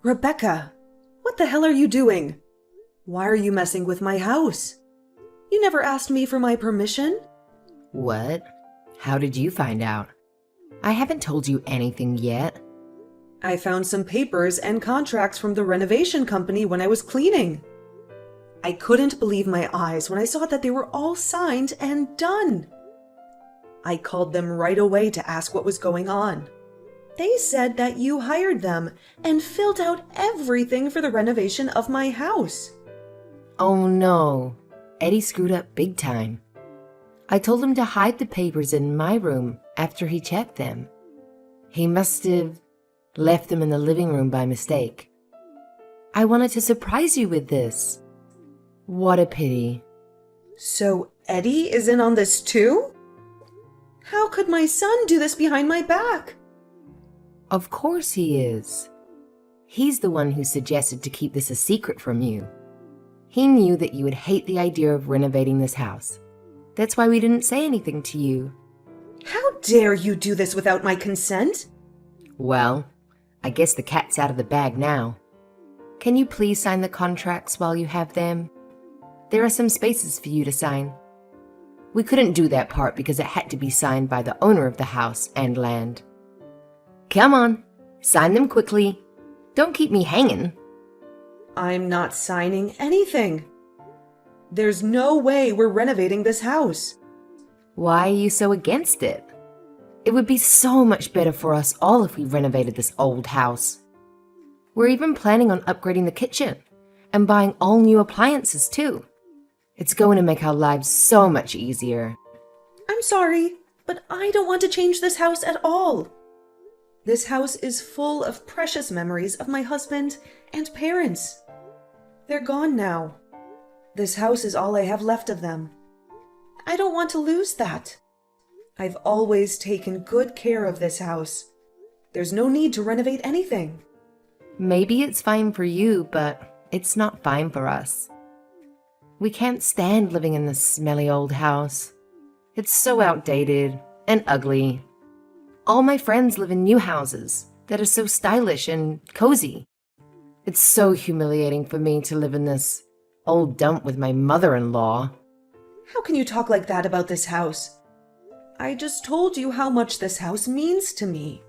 Rebecca, what the hell are you doing? Why are you messing with my house? You never asked me for my permission? What? How did you find out? I haven't told you anything yet. I found some papers and contracts from the renovation company when I was cleaning. I couldn't believe my eyes when I saw that they were all signed and done. I called them right away to ask what was going on. They said that you hired them and filled out everything for the renovation of my house. Oh no, Eddie screwed up big time. I told him to hide the papers in my room after he checked them. He must have left them in the living room by mistake. I wanted to surprise you with this. What a pity. So Eddie is in on this too? How could my son do this behind my back? Of course he is. He's the one who suggested to keep this a secret from you. He knew that you would hate the idea of renovating this house. That's why we didn't say anything to you. How dare you do this without my consent? Well, I guess the cat's out of the bag now. Can you please sign the contracts while you have them? There are some spaces for you to sign. We couldn't do that part because it had to be signed by the owner of the house and land. Come on, sign them quickly. Don't keep me hanging. I'm not signing anything. There's no way we're renovating this house. Why are you so against it? It would be so much better for us all if we renovated this old house. We're even planning on upgrading the kitchen and buying all new appliances too. It's going to make our lives so much easier. I'm sorry, but I don't want to change this house at all. This house is full of precious memories of my husband and parents. They're gone now. This house is all I have left of them. I don't want to lose that. I've always taken good care of this house. There's no need to renovate anything. Maybe it's fine for you, but it's not fine for us. We can't stand living in this smelly old house. It's so outdated and ugly. All my friends live in new houses that are so stylish and cozy. It's so humiliating for me to live in this old dump with my mother-in-law. How can you talk like that about this house? I just told you how much this house means to me.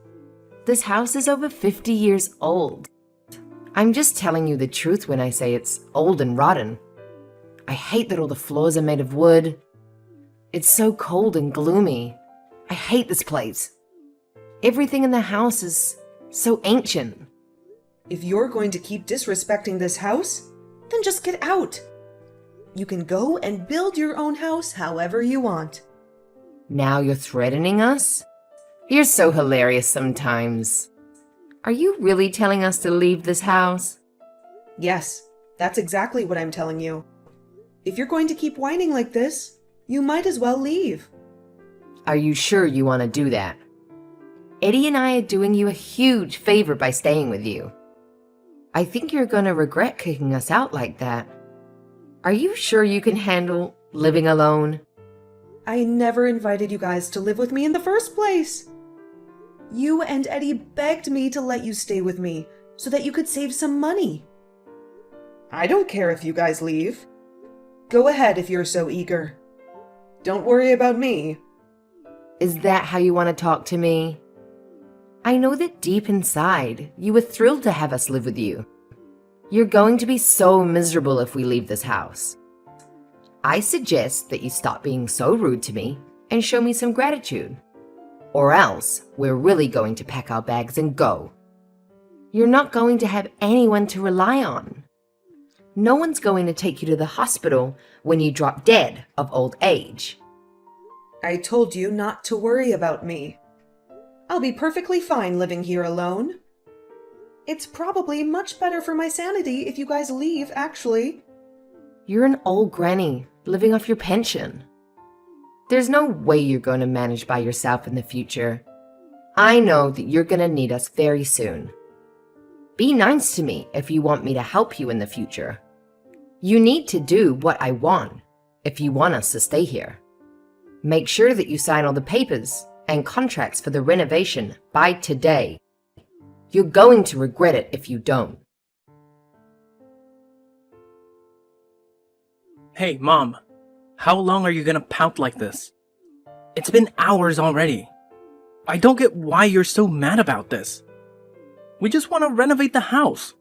This house is over 50 years old. I'm just telling you the truth when I say it's old and rotten. I hate that all the floors are made of wood. It's so cold and gloomy. I hate this place. Everything in the house is so ancient. If you're going to keep disrespecting this house, then just get out. You can go and build your own house however you want. Now you're threatening us? You're so hilarious sometimes. Are you really telling us to leave this house? Yes, that's exactly what I'm telling you. If you're going to keep whining like this, you might as well leave. Are you sure you want to do that? Eddie and I are doing you a huge favor by staying with you. I think you're going to regret kicking us out like that. Are you sure you can handle living alone? I never invited you guys to live with me in the first place. You and Eddie begged me to let you stay with me so that you could save some money. I don't care if you guys leave. Go ahead if you're so eager. Don't worry about me. Is that how you want to talk to me? I know that deep inside, you were thrilled to have us live with you. You're going to be so miserable if we leave this house. I suggest that you stop being so rude to me and show me some gratitude. Or else, we're really going to pack our bags and go. You're not going to have anyone to rely on. No one's going to take you to the hospital when you drop dead of old age. I told you not to worry about me. I'll be perfectly fine living here alone. It's probably much better for my sanity if you guys leave, actually. You're an old granny living off your pension. There's no way you're going to manage by yourself in the future. I know that you're going to need us very soon. Be nice to me if you want me to help you in the future. You need to do what I want if you want us to stay here. Make sure that you sign all the papers and contracts for the renovation by today. You're going to regret it if you don't. Hey, Mom. How long are you gonna pout like this? It's been hours already. I don't get why you're so mad about this. We just want to renovate the house.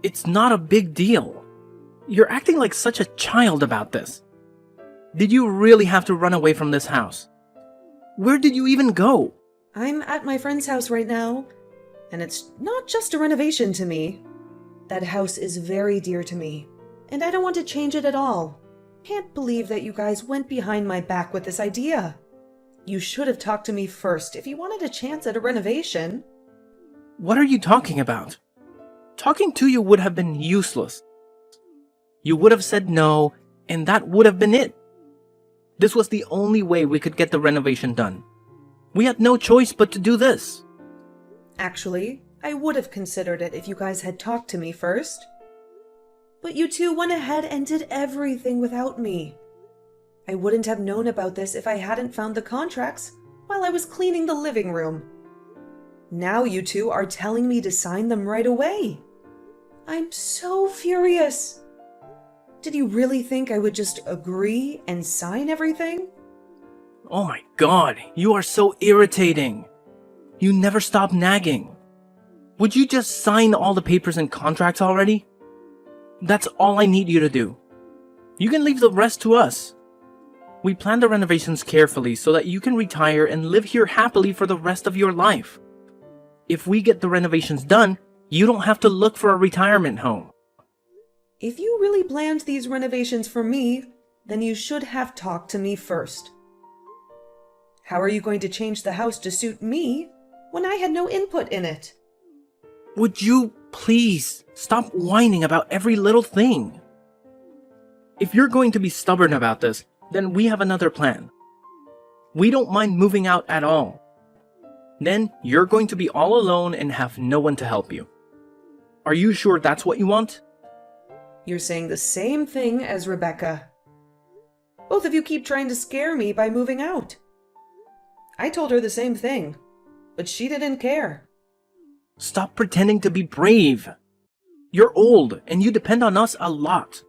It's not a big deal. You're acting like such a child about this. Did you really have to run away from this house? Where did you even go? I'm at my friend's house right now, and it's not just a renovation to me. That house is very dear to me, and I don't want to change it at all. Can't believe that you guys went behind my back with this idea. You should have talked to me first if you wanted a chance at a renovation. What are you talking about? Talking to you would have been useless. You would have said no, and that would have been it. This was the only way we could get the renovation done. We had no choice but to do this. Actually, I would have considered it if you guys had talked to me first. But you two went ahead and did everything without me. I wouldn't have known about this if I hadn't found the contracts while I was cleaning the living room. Now you two are telling me to sign them right away. I'm so furious. Did you really think I would just agree and sign everything? Oh my god, you are so irritating. You never stop nagging. Would you just sign all the papers and contracts already? That's all I need you to do. You can leave the rest to us. We planned the renovations carefully so that you can retire and live here happily for the rest of your life. If we get the renovations done, you don't have to look for a retirement home. If you really planned these renovations for me, then you should have talked to me first. How are you going to change the house to suit me when I had no input in it? Would you please stop whining about every little thing? If you're going to be stubborn about this, then we have another plan. We don't mind moving out at all. Then you're going to be all alone and have no one to help you. Are you sure that's what you want? You're saying the same thing as Rebecca. Both of you keep trying to scare me by moving out. I told her the same thing, but she didn't care. Stop pretending to be brave. You're old and you depend on us a lot.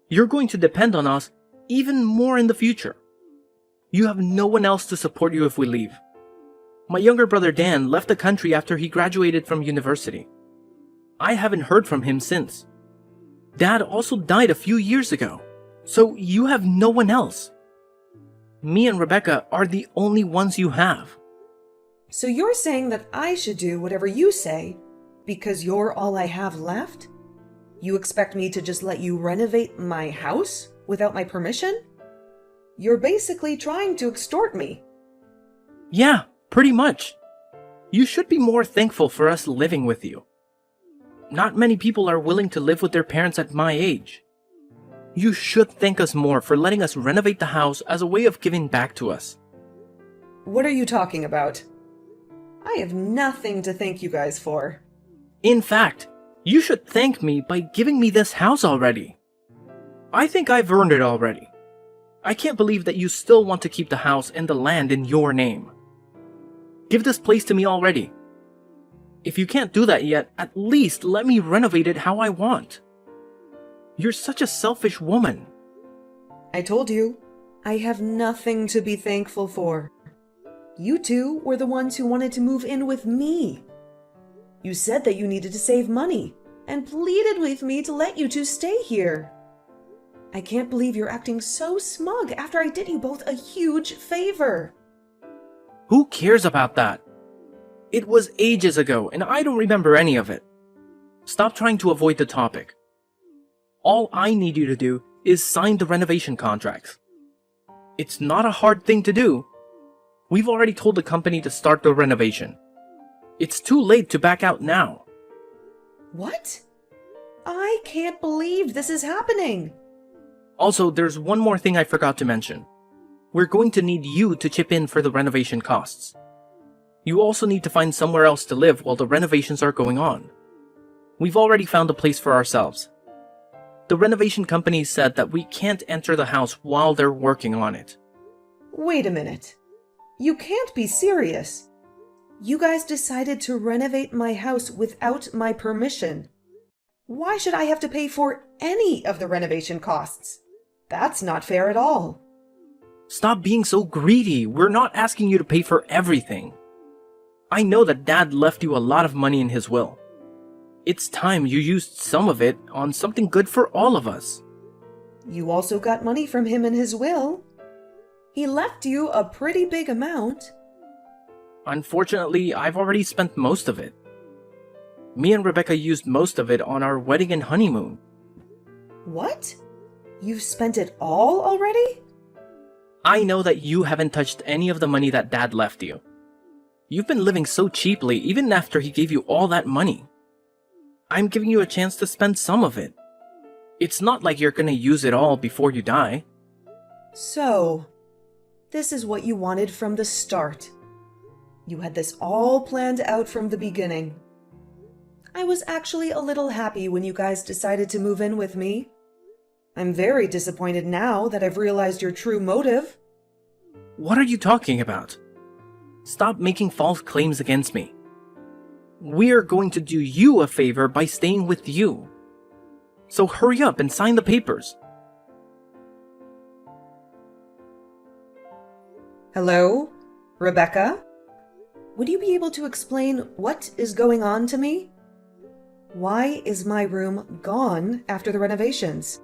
You're going to depend on us even more in the future. You have no one else to support you if we leave. My younger brother Dan left the country after he graduated from university. I haven't heard from him since. Dad also died a few years ago, so you have no one else. Me and Rebecca are the only ones you have. So you're saying that I should do whatever you say because you're all I have left? You expect me to just let you renovate my house without my permission? You're basically trying to extort me. Yeah, pretty much. You should be more thankful for us living with you. Not many people are willing to live with their parents at my age. You should thank us more for letting us renovate the house as a way of giving back to us. What are you talking about? I have nothing to thank you guys for. In fact, you should thank me by giving me this house already. I think I've earned it already. I can't believe that you still want to keep the house and the land in your name. Give this place to me already. If you can't do that yet, at least let me renovate it how I want. You're such a selfish woman. I told you, I have nothing to be thankful for. You two were the ones who wanted to move in with me. You said that you needed to save money and pleaded with me to let you two stay here. I can't believe you're acting so smug after I did you both a huge favor. Who cares about that? It was ages ago and I don't remember any of it. Stop trying to avoid the topic. All I need you to do is sign the renovation contracts. It's not a hard thing to do. We've already told the company to start the renovation. It's too late to back out now. What? I can't believe this is happening. Also, there's one more thing I forgot to mention. We're going to need you to chip in for the renovation costs. You also need to find somewhere else to live while the renovations are going on. We've already found a place for ourselves. The renovation company said that we can't enter the house while they're working on it. Wait a minute. You can't be serious. You guys decided to renovate my house without my permission. Why should I have to pay for any of the renovation costs? That's not fair at all. Stop being so greedy. We're not asking you to pay for everything. I know that Dad left you a lot of money in his will. It's time you used some of it on something good for all of us. You also got money from him in his will. He left you a pretty big amount. Unfortunately, I've already spent most of it. Me and Rebecca used most of it on our wedding and honeymoon. What? You've spent it all already? I know that you haven't touched any of the money that Dad left you. You've been living so cheaply even after he gave you all that money. I'm giving you a chance to spend some of it. It's not like you're gonna use it all before you die. So, this is what you wanted from the start. You had this all planned out from the beginning. I was actually a little happy when you guys decided to move in with me. I'm very disappointed now that I've realized your true motive. What are you talking about? Stop making false claims against me. We're going to do you a favor by staying with you. So hurry up and sign the papers. Hello? Rebecca? Would you be able to explain what is going on to me? Why is my room gone after the renovations?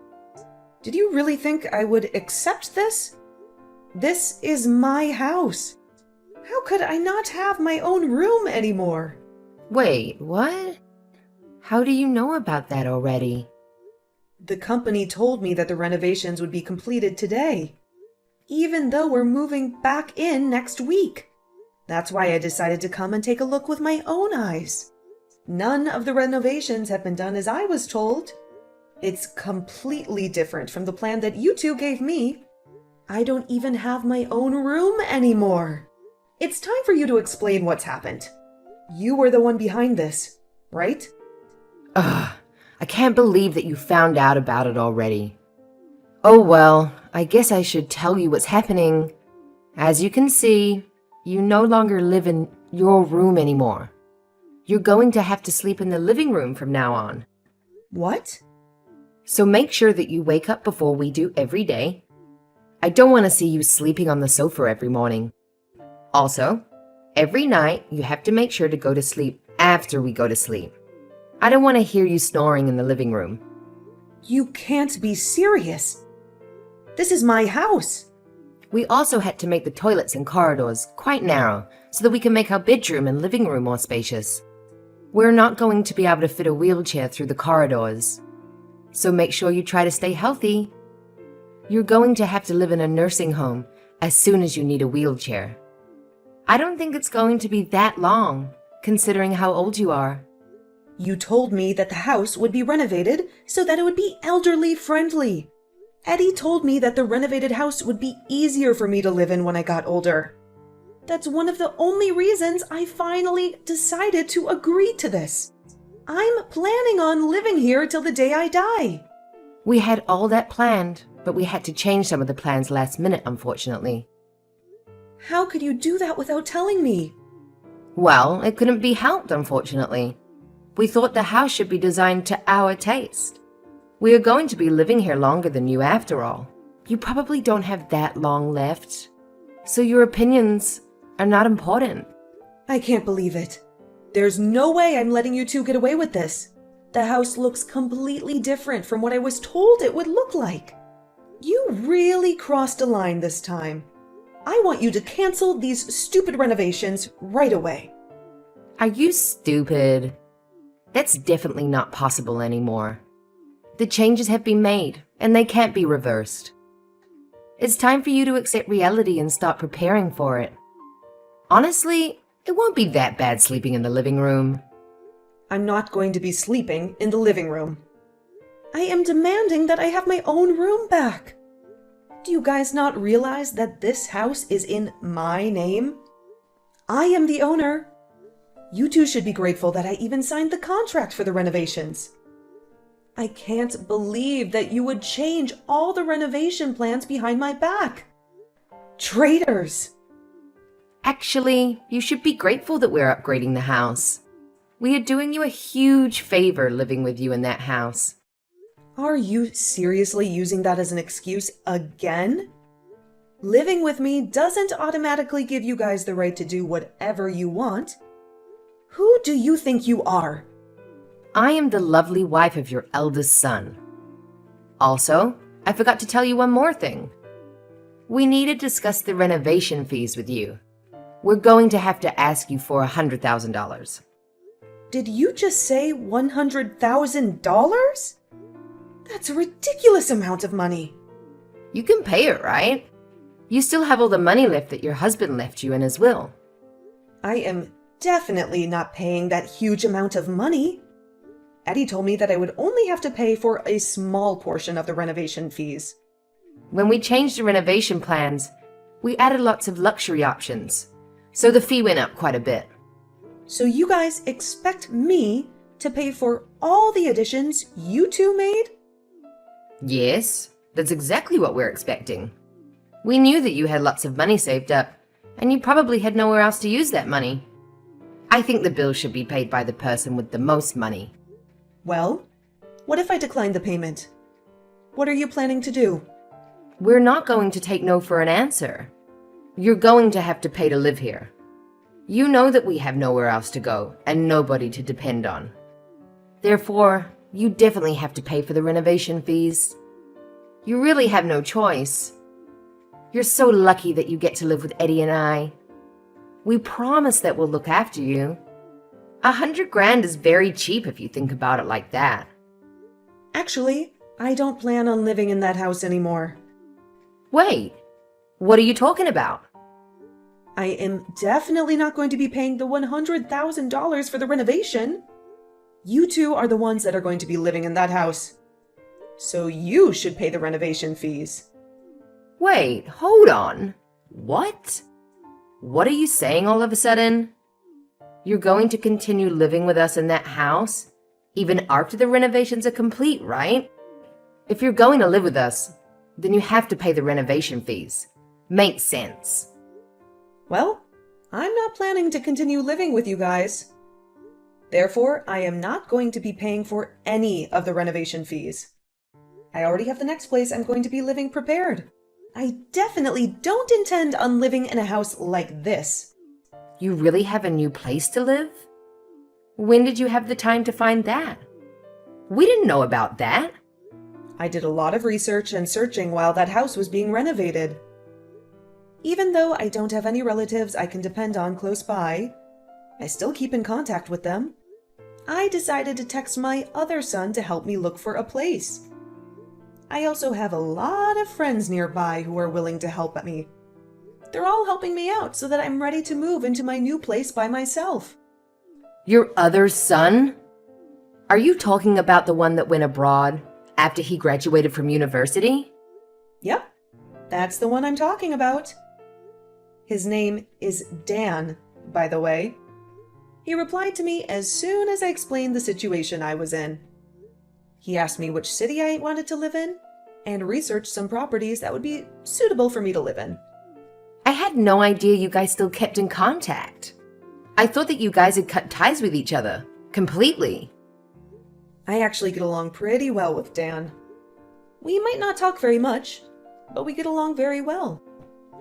Did you really think I would accept this? This is my house. How could I not have my own room anymore? Wait, what? How do you know about that already? The company told me that the renovations would be completed today, even though we're moving back in next week. That's why I decided to come and take a look with my own eyes. None of the renovations have been done as I was told. It's completely different from the plan that you two gave me. I don't even have my own room anymore. It's time for you to explain what's happened. You were the one behind this, right? Ugh, I can't believe that you found out about it already. Oh well, I guess I should tell you what's happening. As you can see, you no longer live in your room anymore. You're going to have to sleep in the living room from now on. What? So make sure that you wake up before we do every day. I don't want to see you sleeping on the sofa every morning. Also, every night you have to make sure to go to sleep after we go to sleep. I don't want to hear you snoring in the living room. You can't be serious. This is my house. We also had to make the toilets and corridors quite narrow so that we can make our bedroom and living room more spacious. We're not going to be able to fit a wheelchair through the corridors. So make sure you try to stay healthy. You're going to have to live in a nursing home as soon as you need a wheelchair. I don't think it's going to be that long, considering how old you are. You told me that the house would be renovated so that it would be elderly friendly. Eddie told me that the renovated house would be easier for me to live in when I got older. That's one of the only reasons I finally decided to agree to this. I'm planning on living here till the day I die. We had all that planned, but we had to change some of the plans last minute, unfortunately. How could you do that without telling me? Well, it couldn't be helped, unfortunately. We thought the house should be designed to our taste. We are going to be living here longer than you after all. You probably don't have that long left, so your opinions are not important. I can't believe it. There's no way I'm letting you two get away with this. The house looks completely different from what I was told it would look like. You really crossed a line this time. I want you to cancel these stupid renovations right away. Are you stupid? That's definitely not possible anymore. The changes have been made, and they can't be reversed. It's time for you to accept reality and start preparing for it. Honestly, it won't be that bad sleeping in the living room. I'm not going to be sleeping in the living room. I am demanding that I have my own room back. Do you guys not realize that this house is in my name? I am the owner. You two should be grateful that I even signed the contract for the renovations. I can't believe that you would change all the renovation plans behind my back. Traitors! Actually, you should be grateful that we're upgrading the house. We are doing you a huge favor living with you in that house. Are you seriously using that as an excuse again? Living with me doesn't automatically give you guys the right to do whatever you want. Who do you think you are? I am the lovely wife of your eldest son. Also, I forgot to tell you one more thing. We need to discuss the renovation fees with you. We're going to have to ask you for $100,000. Did you just say $100,000? That's a ridiculous amount of money. You can pay it, right? You still have all the money left that your husband left you in his will. I am definitely not paying that huge amount of money. Eddie told me that I would only have to pay for a small portion of the renovation fees. When we changed the renovation plans, we added lots of luxury options, so the fee went up quite a bit. So you guys expect me to pay for all the additions you two made? Yes, that's exactly what we're expecting. We knew that you had lots of money saved up, and you probably had nowhere else to use that money. I think the bill should be paid by the person with the most money. Well, what if I decline the payment? What are you planning to do? We're not going to take no for an answer. You're going to have to pay to live here. You know that we have nowhere else to go and nobody to depend on. Therefore, you definitely have to pay for the renovation fees. You really have no choice. You're so lucky that you get to live with Eddie and I. We promise that we'll look after you. $100,000 is very cheap if you think about it like that. Actually, I don't plan on living in that house anymore. Wait, what are you talking about? I am definitely not going to be paying the $100,000 for the renovation. You two are the ones that are going to be living in that house. So you should pay the renovation fees. Wait, hold on. What? What are you saying all of a sudden? You're going to continue living with us in that house, even after the renovations are complete, right? If you're going to live with us, then you have to pay the renovation fees. Makes sense. Well, I'm not planning to continue living with you guys. Therefore, I am not going to be paying for any of the renovation fees. I already have the next place I'm going to be living prepared. I definitely don't intend on living in a house like this. You really have a new place to live? When did you have the time to find that? We didn't know about that. I did a lot of research and searching while that house was being renovated. Even though I don't have any relatives I can depend on close by, I still keep in contact with them. I decided to text my other son to help me look for a place. I also have a lot of friends nearby who are willing to help me. They're all helping me out so that I'm ready to move into my new place by myself. Your other son? Are you talking about the one that went abroad after he graduated from university? Yep, that's the one I'm talking about. His name is Dan, by the way. He replied to me as soon as I explained the situation I was in. He asked me which city I wanted to live in, and researched some properties that would be suitable for me to live in. I had no idea you guys still kept in contact. I thought that you guys had cut ties with each other, completely. I actually get along pretty well with Dan. We might not talk very much, but we get along very well.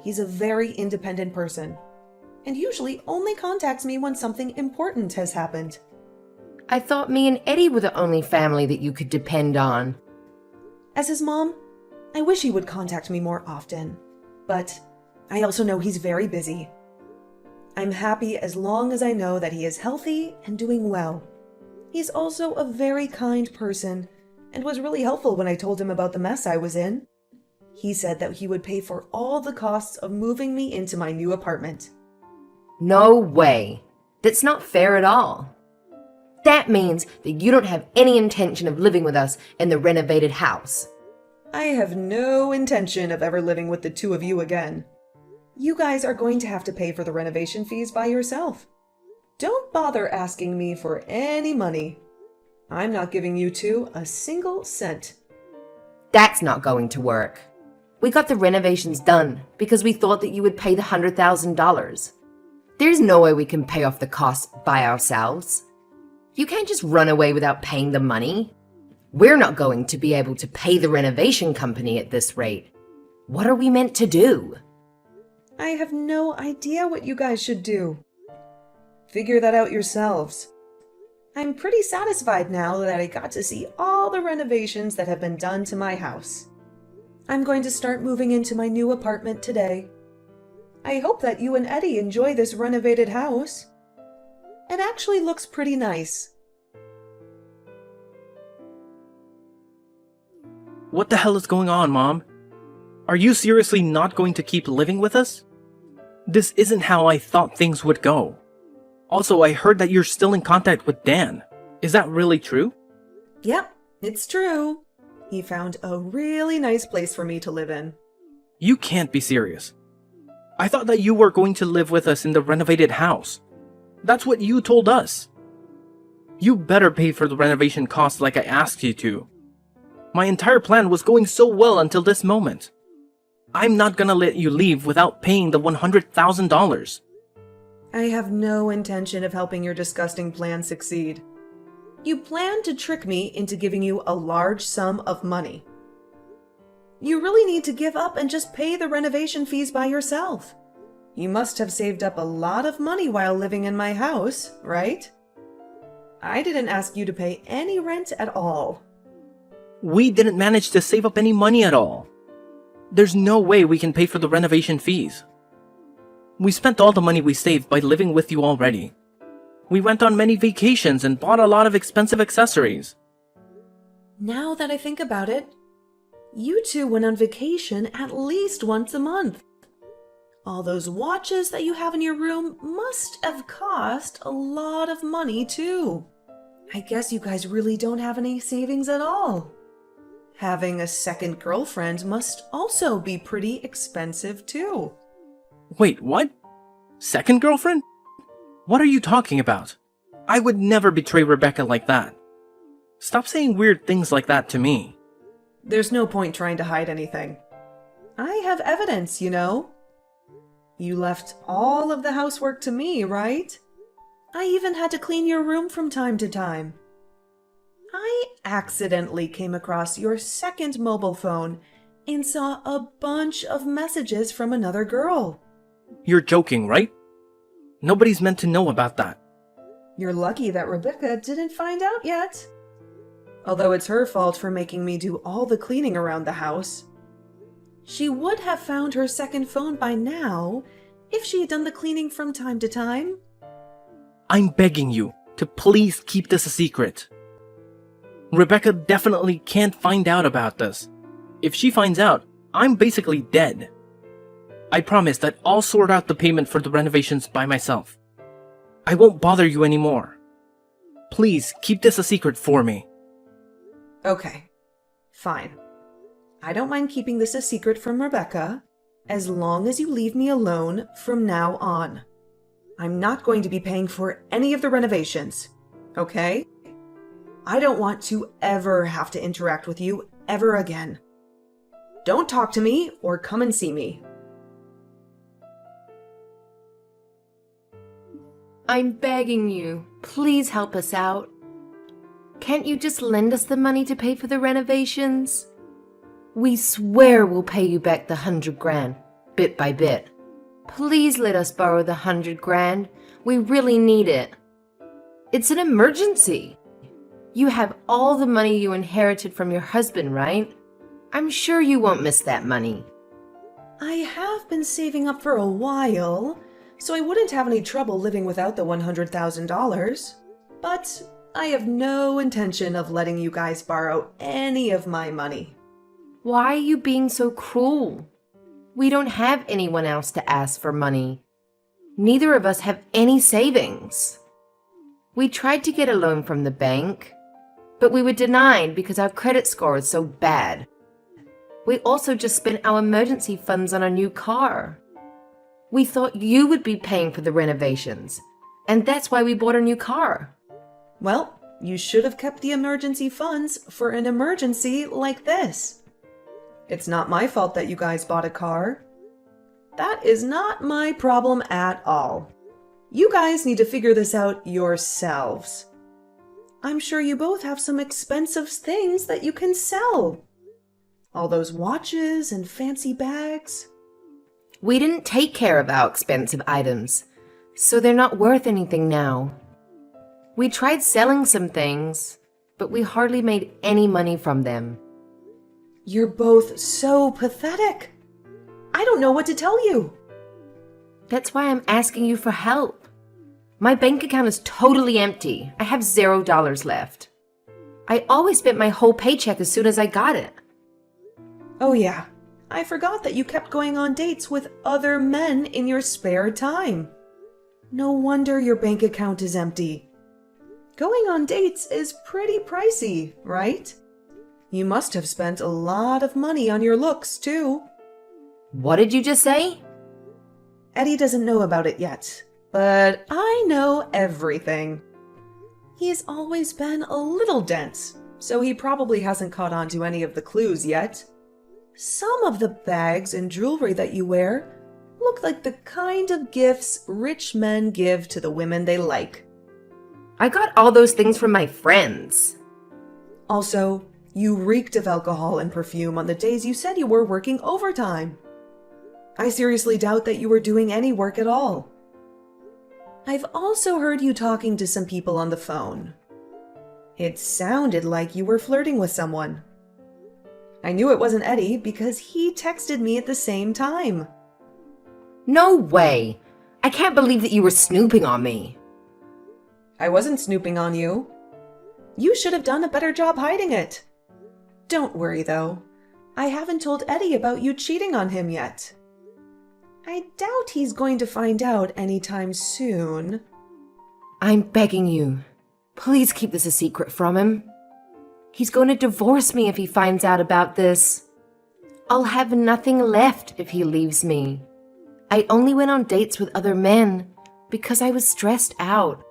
He's a very independent person, and usually only contacts me when something important has happened. I thought me and Eddie were the only family that you could depend on. As his mom, I wish he would contact me more often, but I also know he's very busy. I'm happy as long as I know that he is healthy and doing well. He's also a very kind person and was really helpful when I told him about the mess I was in. He said that he would pay for all the costs of moving me into my new apartment. No way. That's not fair at all. That means that you don't have any intention of living with us in the renovated house. I have no intention of ever living with the two of you again. You guys are going to have to pay for the renovation fees by yourself. Don't bother asking me for any money. I'm not giving you two a single cent. That's not going to work. We got the renovations done because we thought that you would pay the $100,000. There's no way we can pay off the cost by ourselves. You can't just run away without paying the money. We're not going to be able to pay the renovation company at this rate. What are we meant to do? I have no idea what you guys should do. Figure that out yourselves. I'm pretty satisfied now that I got to see all the renovations that have been done to my house. I'm going to start moving into my new apartment today. I hope that you and Eddie enjoy this renovated house. It actually looks pretty nice. What the hell is going on, Mom? Are you seriously not going to keep living with us? This isn't how I thought things would go. Also, I heard that you're still in contact with Dan. Is that really true? Yep, it's true. He found a really nice place for me to live in. You can't be serious. I thought that you were going to live with us in the renovated house. That's what you told us. You better pay for the renovation costs like I asked you to. My entire plan was going so well until this moment. I'm not gonna let you leave without paying the $100,000. I have no intention of helping your disgusting plan succeed. You planned to trick me into giving you a large sum of money. You really need to give up and just pay the renovation fees by yourself. You must have saved up a lot of money while living in my house, right? I didn't ask you to pay any rent at all. We didn't manage to save up any money at all. There's no way we can pay for the renovation fees. We spent all the money we saved by living with you already. We went on many vacations and bought a lot of expensive accessories. Now that I think about it, you two went on vacation at least once a month. All those watches that you have in your room must have cost a lot of money too. I guess you guys really don't have any savings at all. Having a second girlfriend must also be pretty expensive too. Wait, what? Second girlfriend? What are you talking about? I would never betray Rebecca like that. Stop saying weird things like that to me. There's no point trying to hide anything. I have evidence, you know. You left all of the housework to me, right? I even had to clean your room from time to time. I accidentally came across your second mobile phone and saw a bunch of messages from another girl. You're joking, right? Nobody's meant to know about that. You're lucky that Rebecca didn't find out yet. Although it's her fault for making me do all the cleaning around the house. She would have found her second phone by now if she had done the cleaning from time to time. I'm begging you to please keep this a secret. Rebecca definitely can't find out about this. If she finds out, I'm basically dead. I promise that I'll sort out the payment for the renovations by myself. I won't bother you anymore. Please keep this a secret for me. Okay, fine. I don't mind keeping this a secret from Rebecca, as long as you leave me alone from now on. I'm not going to be paying for any of the renovations, okay? I don't want to ever have to interact with you ever again. Don't talk to me or come and see me. I'm begging you, please help us out. Can't you just lend us the money to pay for the renovations? We swear we'll pay you back the 100 grand, bit by bit. Please let us borrow the 100 grand. We really need it. It's an emergency. You have all the money you inherited from your husband, right? I'm sure you won't miss that money. I have been saving up for a while, so I wouldn't have any trouble living without the $100,000. But I have no intention of letting you guys borrow any of my money. Why are you being so cruel? We don't have anyone else to ask for money. Neither of us have any savings. We tried to get a loan from the bank, but we were denied because our credit score is so bad. We also just spent our emergency funds on a new car. We thought you would be paying for the renovations, and that's why we bought a new car. Well, you should have kept the emergency funds for an emergency like this. It's not my fault that you guys bought a car. That is not my problem at all. You guys need to figure this out yourselves. I'm sure you both have some expensive things that you can sell. All those watches and fancy bags. We didn't take care of our expensive items, so they're not worth anything now. We tried selling some things, but we hardly made any money from them. You're both so pathetic. I don't know what to tell you. That's why I'm asking you for help. My bank account is totally empty. I have $0 left. I always spent my whole paycheck as soon as I got it. Oh yeah, I forgot that you kept going on dates with other men in your spare time. No wonder your bank account is empty. Going on dates is pretty pricey, right? You must have spent a lot of money on your looks, too. What did you just say? Eddie doesn't know about it yet, but I know everything. He's always been a little dense, so he probably hasn't caught on to any of the clues yet. Some of the bags and jewelry that you wear look like the kind of gifts rich men give to the women they like. I got all those things from my friends. Also, you reeked of alcohol and perfume on the days you said you were working overtime. I seriously doubt that you were doing any work at all. I've also heard you talking to some people on the phone. It sounded like you were flirting with someone. I knew it wasn't Eddie because he texted me at the same time. No way! I can't believe that you were snooping on me. I wasn't snooping on you. You should have done a better job hiding it. Don't worry, though. I haven't told Eddie about you cheating on him yet. I doubt he's going to find out anytime soon. I'm begging you. Please keep this a secret from him. He's going to divorce me if he finds out about this. I'll have nothing left if he leaves me. I only went on dates with other men because I was stressed out.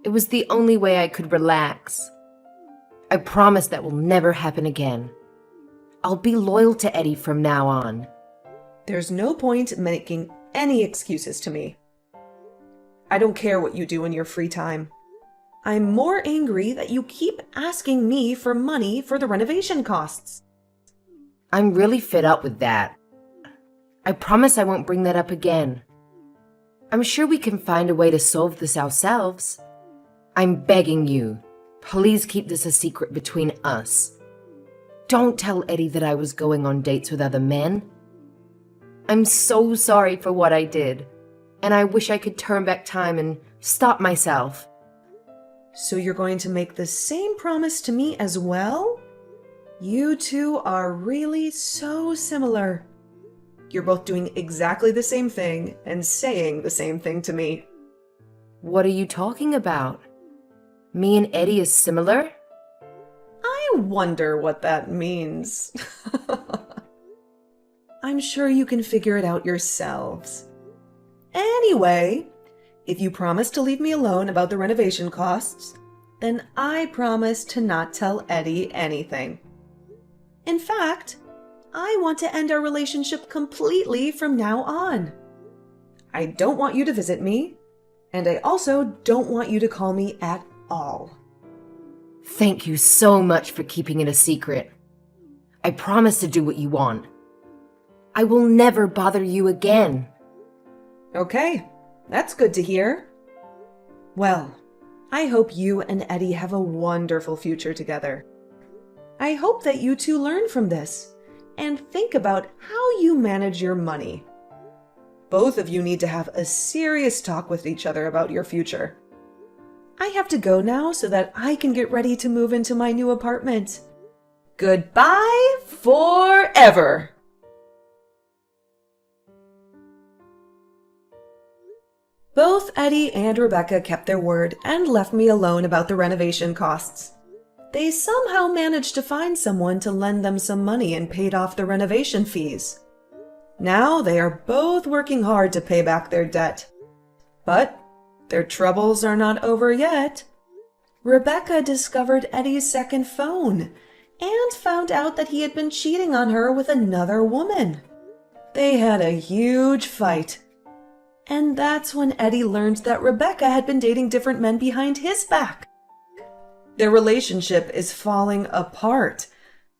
It was the only way I could relax. I promise that will never happen again. I'll be loyal to Eddie from now on. There's no point making any excuses to me. I don't care what you do in your free time. I'm more angry that you keep asking me for money for the renovation costs. I'm really fed up with that. I promise I won't bring that up again. I'm sure we can find a way to solve this ourselves. I'm begging you, please keep this a secret between us. Don't tell Eddie that I was going on dates with other men. I'm so sorry for what I did, and I wish I could turn back time and stop myself. So you're going to make the same promise to me as well? You two are really so similar. You're both doing exactly the same thing and saying the same thing to me. What are you talking about? Me and Eddie is similar? I wonder what that means. I'm sure you can figure it out yourselves. Anyway, if you promise to leave me alone about the renovation costs, then I promise to not tell Eddie anything. In fact, I want to end our relationship completely from now on. I don't want you to visit me, and I also don't want you to call me at all. Thank you so much for keeping it a secret. I promise to do what you want. I will never bother you again. Okay, that's good to hear. Well, I hope you and Eddie have a wonderful future together. I hope that you two learn from this and think about how you manage your money. Both of you need to have a serious talk with each other about your future. I have to go now so that I can get ready to move into my new apartment. Goodbye forever! Both Eddie and Rebecca kept their word and left me alone about the renovation costs. They somehow managed to find someone to lend them some money and paid off the renovation fees. Now they are both working hard to pay back their debt. But their troubles are not over yet. Rebecca discovered Eddie's second phone and found out that he had been cheating on her with another woman. They had a huge fight. And that's when Eddie learned that Rebecca had been dating different men behind his back. Their relationship is falling apart,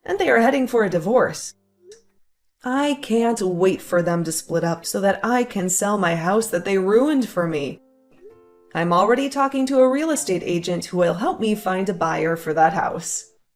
and they are heading for a divorce. I can't wait for them to split up so that I can sell my house that they ruined for me. I'm already talking to a real estate agent who will help me find a buyer for that house.